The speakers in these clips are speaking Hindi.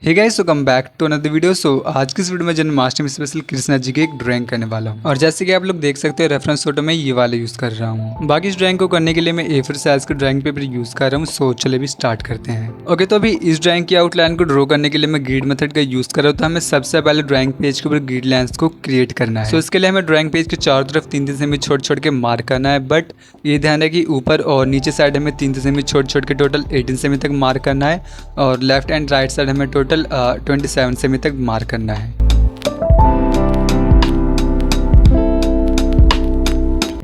Hey guys, so come back to another video. So आज की इस वीडियो में जन्माष्टमी स्पेशल कृष्णा जी की एक ड्राइंग करने वाला हूँ। और जैसे कि आप लोग देख सकते हैं, रेफरेंस फोटो में ये वाला यूज कर रहा हूँ। बाकी इस ड्राइंग को करने के लिए मैं A4 साइज का ड्राइंग पेपर यूज कर रहा हूँ। सो चले भी स्टार्ट करते हैं। ओके, तो अभी इस ड्राइंग की आउटलाइन को ड्रॉ करने के लिए मैं ग्रिड मेथड का यूज कर रहा हूँ। तो हमें सबसे पहले ड्राइंग पेज के ऊपर ग्रिड लाइंस को क्रिएट करना है। सो इसके लिए हमें ड्राइंग पेज के चारों तरफ 3-3 सेमी छोड़ छोड़ के मार्क करना है। बट ये ध्यान है कि ऊपर और नीचे साइड हमें 3-3 सेमी छोड़ छोड़ के टोटल 18 सेमी तक मार्क करना है। और लेफ्ट एंड राइट साइड हमें टोटल 27 सेमी तक मार्क करना है।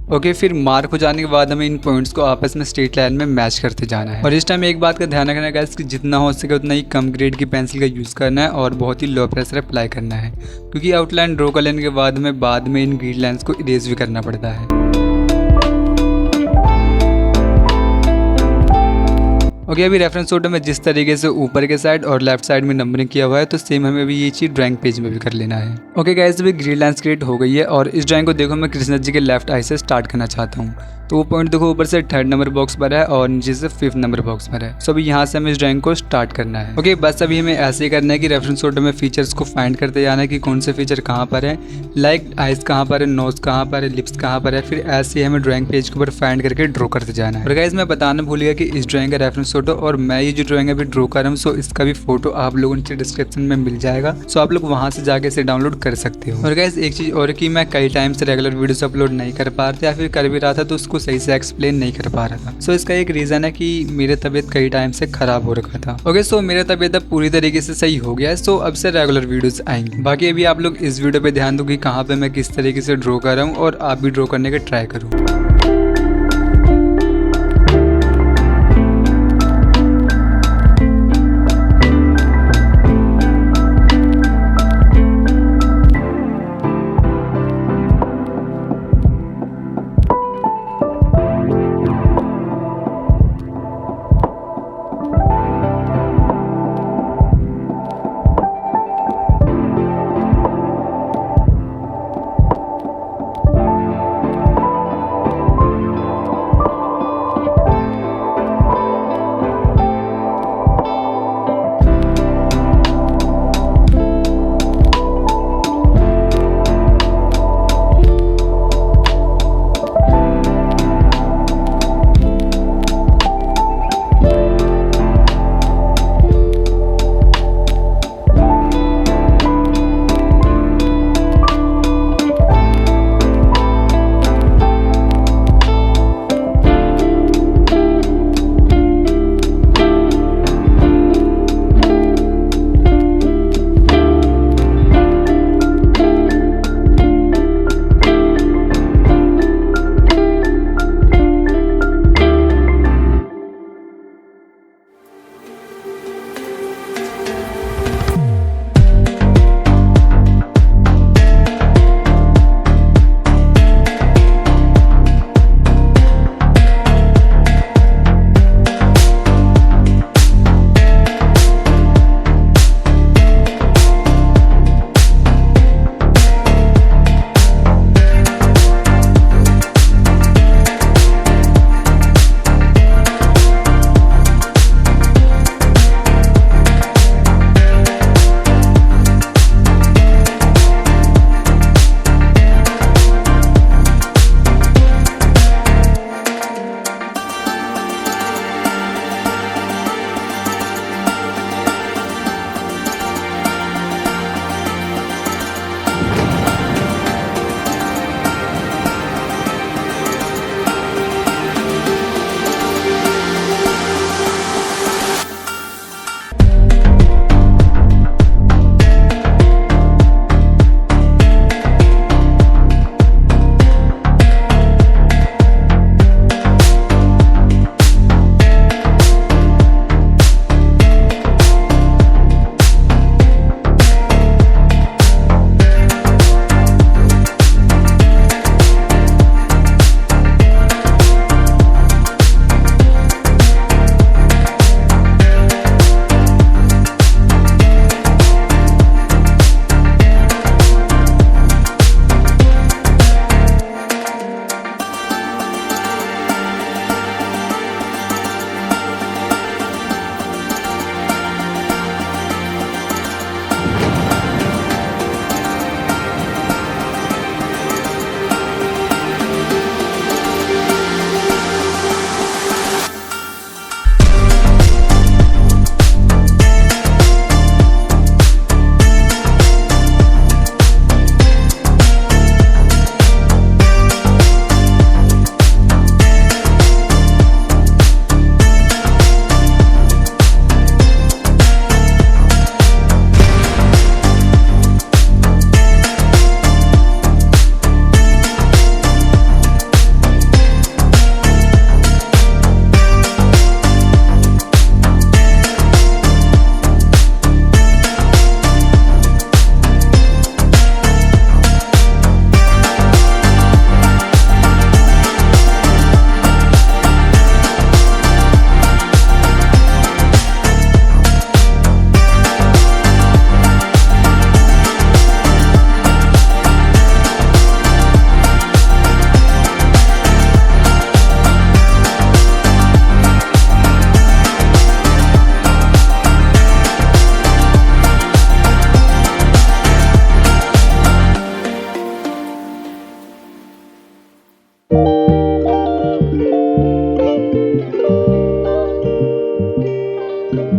ओके, फिर मार्क हो जाने के बाद हमें इन पॉइंट्स को आपस में स्ट्रेट लाइन में मैच करते जाना है। और इस टाइम एक बात का ध्यान रखना है कि जितना हो सके उतना ही कम ग्रेड की पेंसिल का यूज़ करना है और बहुत ही लो प्रेशर अप्लाई करना है, क्योंकि आउटलाइन ड्रॉ कर लेने के बाद हमें बाद में इन ग्रिड लाइंस को इरेज भी करना पड़ता है। ओके, अभी रेफरेंस फोटो में जिस तरीके से ऊपर के साइड और लेफ्ट साइड में नंबरिंग किया हुआ है, तो सेम हमें भी ये चीज ड्राइंग पेज में भी कर लेना है। ओके गाइस, अभी ग्रिड लाइंस क्रिएट हो गई है और इस ड्राइंग को देखो मैं कृष्णा जी के लेफ्ट आई से स्टार्ट करना चाहता हूँ। तो वो पॉइंट देखो ऊपर से 3rd नंबर बॉक्स पर है और नीचे से 5th नंबर बॉक्स पर है। सो अभी यहाँ से हमें इस ड्राइंग को स्टार्ट करना है। ओके, बस अभी हमें ऐसे ही करना है कि रेफरेंस फोटो में फीचर्स को फाइंड करते जाना है कि कौन से फीचर कहाँ पर है, लाइक आइज कहाँ पर है, नोज कहाँ पर है, लिप्स कहाँ पर है। फिर ऐसे ही हमें ड्राइंग पेज के ऊपर फाइंड करके ड्रॉ करते जाना है। और गाइस, मैं बताना भूल गया कि इस ड्राइंग का रेफरेंस फोटो और मैं ये जो ड्राइंग अभी ड्रॉ कर रहा हूँ, सो इसका भी फोटो आप लोगों नीचे डिस्क्रिप्शन में मिल जाएगा। सो आप लोग वहाँ से जाके इसे डाउनलोड कर सकते हो। और गाइस, एक चीज और कि मैं कई टाइम से रेगुलर वीडियोस अपलोड नहीं कर पा रहा था, या फिर कर भी रहा था तो उसको सही से एक्सप्लेन नहीं कर पा रहा था। सो इसका एक रीजन है कि मेरी तबीयत कई टाइम से खराब हो रखा था। ओके, सो मेरा तबीयत अब पूरी तरीके से सही हो गया है। सो अब से रेगुलर वीडियोस आएंगे। बाकी अभी आप लोग इस वीडियो पे ध्यान दो कि कहाँ पे मैं किस तरीके से ड्रॉ कर रहा हूँ और आप भी ड्रॉ करने का ट्राई करो।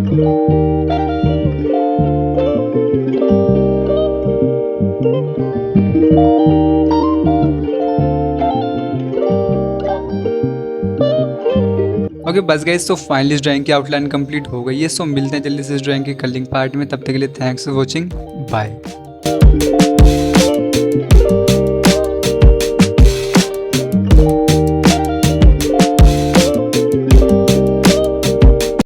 ओके बस गाइस, तो फाइनली इस ड्राइंग की आउटलाइन कंप्लीट हो गई है। सो मिलते हैं जल्दी से इस ड्राइंग के कलरिंग पार्ट में। तब तक के लिए थैंक्स फॉर वॉचिंग, बाय।